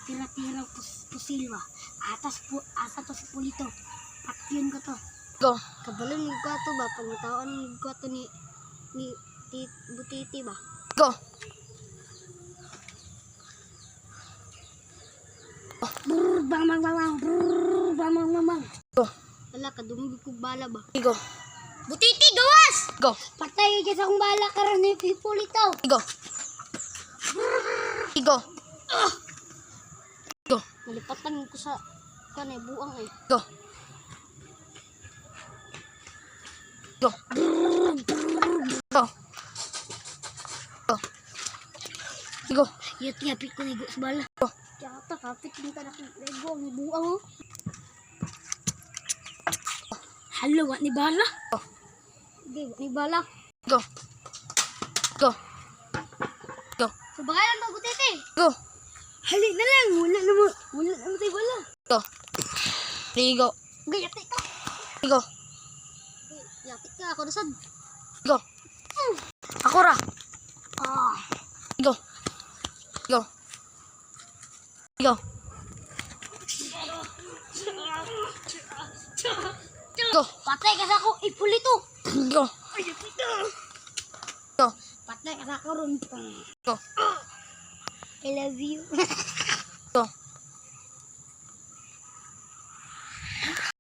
tira-tira pusilwa. Asa to si Pulito. Patyon ko to. Go. Kabalon mo ko to ba? Pangutaon ko to ni Butiti ba? Go. Brrr, bang, bang, bang, bang. Brrr, bang, bang, bang, bang. Go. Wala, kadungog ko bala ba? Go. Butiti, gawas! Go. Patay ka sa akong bala karon ni Pulito. Go. Go. Go. Nalipatan ko sa kanay buang eh. Go. Go. Go. Go. Go. Yapit ko ni sa bala. Go. Kaya kapit yung tanak ng lego ang buang oh. Halo, wat ni bala? Go. Hindi, wat ni bala. Go. Go. Go. Sabagalan to, Butiti. Go. Hali na lang, wala naman tayo bala. Go. Go. Gayapit ka. Go. Yapit ka, ako nasad. Go. Ako ra. Ah. Go. Go. Go. Go. Patay ka sa ako, Pulito. Go. Go. Patay ka sa ako ron. Go. I love you.